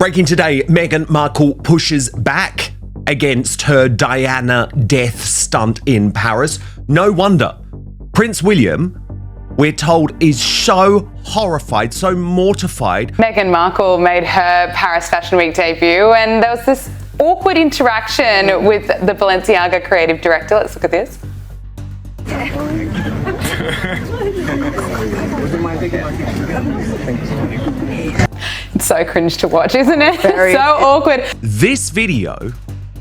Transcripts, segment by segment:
Breaking today, Meghan Markle pushes back against her Diana death stunt in Paris. No wonder. Prince William, we're told, is so horrified, so mortified. Meghan Markle made her Paris Fashion Week debut, and there was this awkward interaction with the Balenciaga creative director. Let's look at this. It's so cringe to watch, isn't it? So awkward. This video,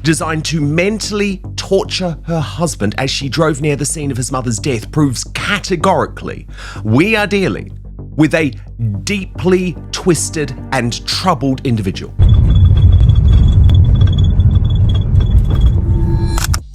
designed to mentally torture her husband as she drove near the scene of his mother's death, proves categorically we are dealing with a deeply twisted and troubled individual.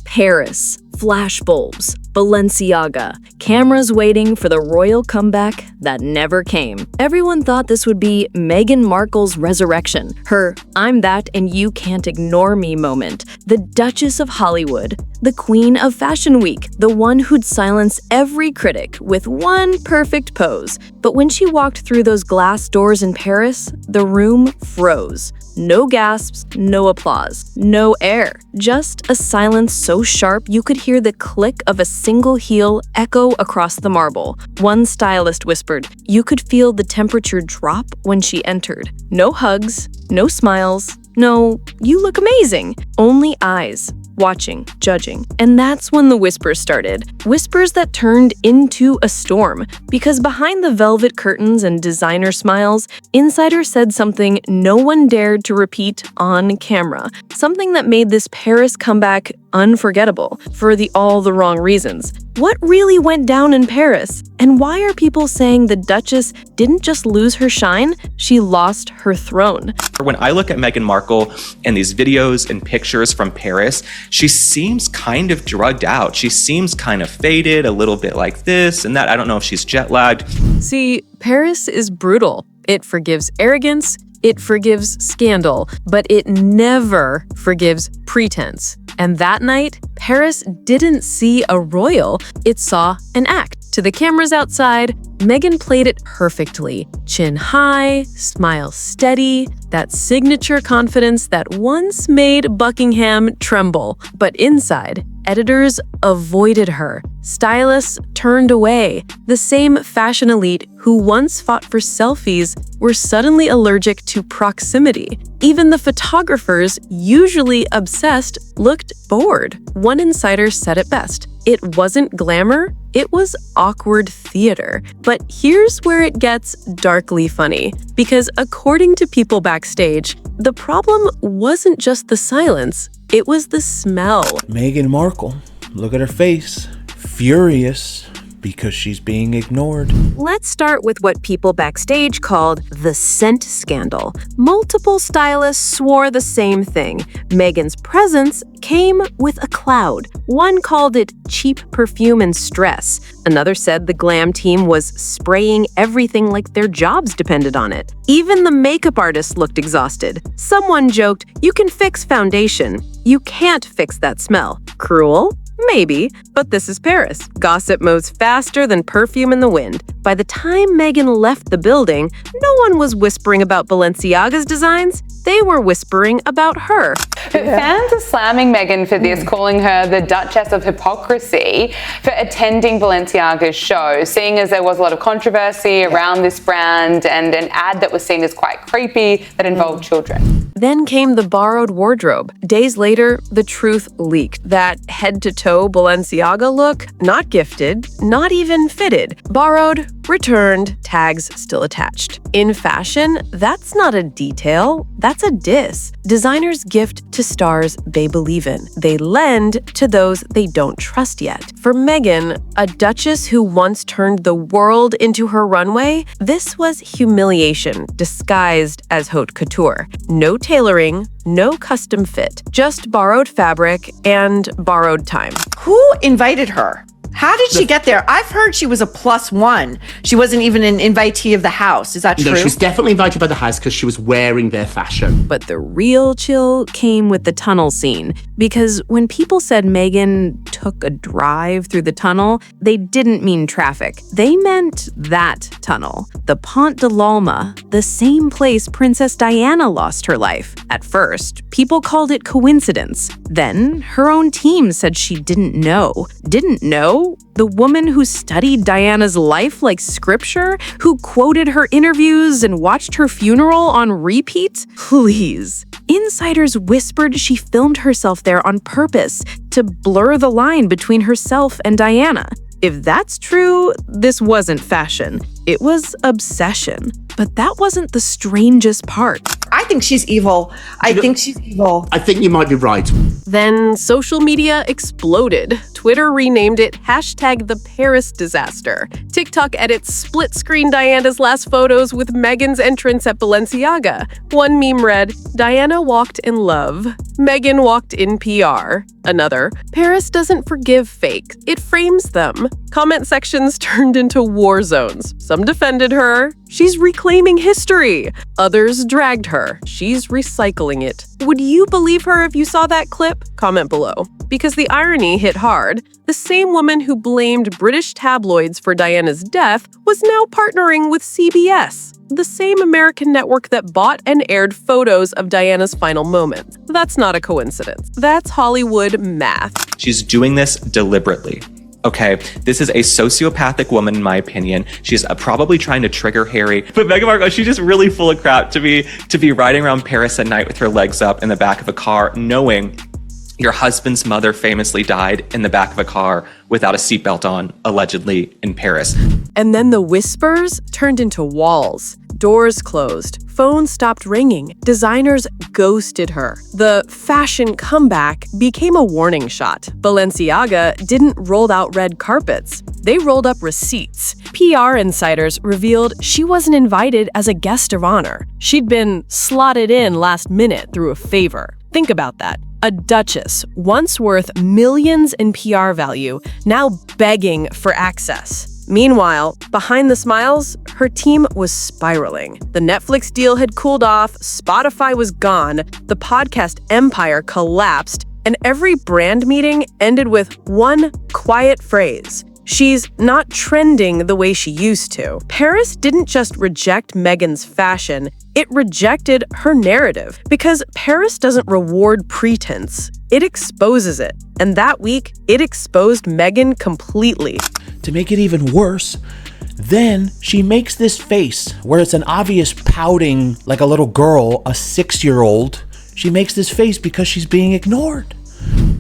Paris, flashbulbs, Balenciaga, cameras waiting for the royal comeback that never came. Everyone thought this would be Meghan Markle's resurrection, her "I'm that and you can't ignore me" moment, the Duchess of Hollywood, the Queen of Fashion Week, the one who'd silence every critic with one perfect pose. But when she walked through those glass doors in Paris, the room froze. No gasps, no applause, no air, just a silence so sharp you could hear the click of a single heel echo across the marble. One stylist whispered, you could feel the temperature drop when she entered. No hugs, no smiles, no, you look amazing. Only eyes. Watching, judging. And that's when the whispers started. Whispers that turned into a storm. Because behind the velvet curtains and designer smiles, insiders said something no one dared to repeat on camera. Something that made this Paris comeback unforgettable for all the wrong reasons. What really went down in Paris? And why are people saying the Duchess didn't just lose her shine, she lost her throne? When I look at Meghan Markle and these videos and pictures from Paris, she seems kind of drugged out. She seems kind of faded, a little bit like this and that. I don't know if she's jet lagged. See, Paris is brutal. It forgives arrogance, it forgives scandal, but it never forgives pretense. And that night, Paris didn't see a royal, it saw an act. To the cameras outside, Meghan played it perfectly. Chin high, smile steady, that signature confidence that once made Buckingham tremble. But inside, editors avoided her. Stylists turned away. The same fashion elite who once fought for selfies were suddenly allergic to proximity. Even the photographers, usually obsessed, looked bored. One insider said it best. It wasn't glamour, it was awkward theater. But here's where it gets darkly funny. Because according to people backstage, the problem wasn't just the silence, it was the smell. Meghan Markle, look at her face. Furious because she's being ignored. Let's start with what people backstage called the scent scandal. Multiple stylists swore the same thing. Meghan's presence came with a cloud. One called it cheap perfume and stress. Another said the glam team was spraying everything like their jobs depended on it. Even the makeup artist looked exhausted. Someone joked, you can fix foundation. You can't fix that smell. Cruel? Maybe, but this is Paris. Gossip moves faster than perfume in the wind. By the time Meghan left the building, no one was whispering about Balenciaga's designs. They were whispering about her. But fans are slamming Meghan for this, calling her the Duchess of Hypocrisy for attending Balenciaga's show, seeing as there was a lot of controversy around this brand and an ad that was seen as quite creepy that involved children. Then came the borrowed wardrobe. Days later, the truth leaked. That head-to-toe Balenciaga look, not gifted, not even fitted. Borrowed, returned, tags still attached. In fashion, that's not a detail, that's a diss. Designers gift to stars they believe in. They lend to those they don't trust yet. For Meghan, a duchess who once turned the world into her runway, this was humiliation disguised as haute couture. No tailoring, no custom fit, just borrowed fabric and borrowed time. Who invited her? How did she get there? I've heard she was a +1. She wasn't even an invitee of the house. Is that true? No, she was definitely invited by the house because she was wearing their fashion. But the real chill came with the tunnel scene, because when people said Meghan took a drive through the tunnel, they didn't mean traffic. They meant that tunnel, the Pont de l'Alma, the same place Princess Diana lost her life. At first, people called it coincidence. Then, her own team said she didn't know. Didn't know? The woman who studied Diana's life like scripture, who quoted her interviews and watched her funeral on repeat? Please. Insiders whispered she filmed herself there on purpose to blur the line between herself and Diana. If that's true, this wasn't fashion. It was obsession. But that wasn't the strangest part. I think she's evil. I think she's evil. I think you might be right. Then social media exploded. Twitter renamed it #TheParisDisaster. TikTok edits split-screen Diana's last photos with Meghan's entrance at Balenciaga. One meme read, "Diana walked in love. Meghan walked in PR." Another, "Paris doesn't forgive fake. It frames them." Comment sections turned into war zones. Some defended her. She's reclaiming history. Others dragged her. She's recycling it. Would you believe her if you saw that clip? Comment below. Because the irony hit hard. The same woman who blamed British tabloids for Diana's death was now partnering with CBS, the same American network that bought and aired photos of Diana's final moments. That's not a coincidence. That's Hollywood math. She's doing this deliberately. Okay, this is a sociopathic woman, in my opinion. She's probably trying to trigger Harry. But Meghan Markle, she's just really full of crap to be riding around Paris at night with her legs up in the back of a car, knowing your husband's mother famously died in the back of a car without a seatbelt on, allegedly in Paris. And then the whispers turned into walls. Doors closed. Phones stopped ringing. Designers ghosted her. The fashion comeback became a warning shot. Balenciaga didn't roll out red carpets. They rolled up receipts. PR insiders revealed she wasn't invited as a guest of honor. She'd been slotted in last minute through a favor. Think about that. A duchess, once worth millions in PR value, now begging for access. Meanwhile, behind the smiles, her team was spiraling. The Netflix deal had cooled off, Spotify was gone, the podcast empire collapsed, and every brand meeting ended with one quiet phrase. She's not trending the way she used to. Paris didn't just reject Meghan's fashion, it rejected her narrative. Because Paris doesn't reward pretense, it exposes it. And that week, it exposed Meghan completely. To make it even worse, then she makes this face where it's an obvious pouting like a little girl, a 6-year-old. She makes this face because she's being ignored.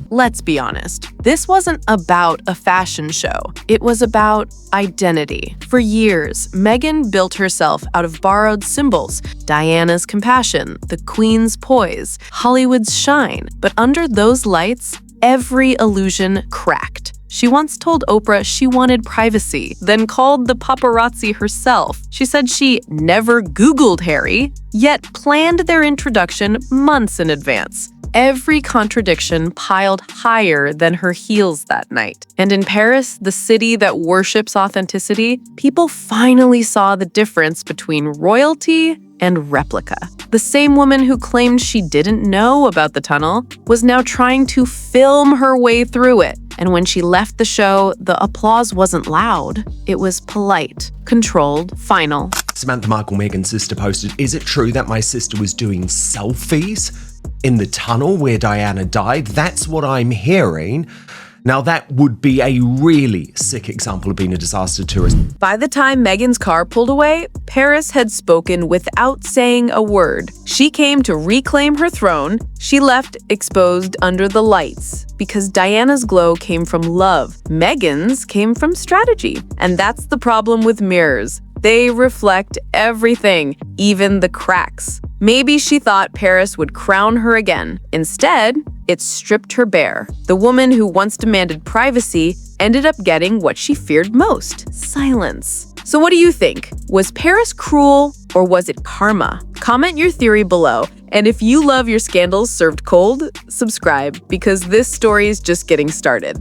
Let's be honest, this wasn't about a fashion show. It was about identity. For years, Meghan built herself out of borrowed symbols: Diana's compassion, the Queen's poise, Hollywood's shine. But under those lights, every illusion cracked. She once told Oprah she wanted privacy, then called the paparazzi herself. She said she never Googled Harry, yet planned their introduction months in advance. Every contradiction piled higher than her heels that night. And in Paris, the city that worships authenticity, people finally saw the difference between royalty and replica. The same woman who claimed she didn't know about the tunnel was now trying to film her way through it. And when she left the show, the applause wasn't loud. It was polite, controlled, final. Samantha Markle, Meghan's sister, posted, "Is it true that my sister was doing selfies in the tunnel where Diana died? That's what I'm hearing." Now, that would be a really sick example of being a disaster tourist. By the time Meghan's car pulled away, Paris had spoken without saying a word. She came to reclaim her throne. She left exposed under the lights because Diana's glow came from love. Meghan's came from strategy. And that's the problem with mirrors. They reflect everything, even the cracks. Maybe she thought Paris would crown her again. Instead, it stripped her bare. The woman who once demanded privacy ended up getting what she feared most: silence. So what do you think? Was Paris cruel or was it karma? Comment your theory below. And if you love your scandals served cold, subscribe because this story is just getting started.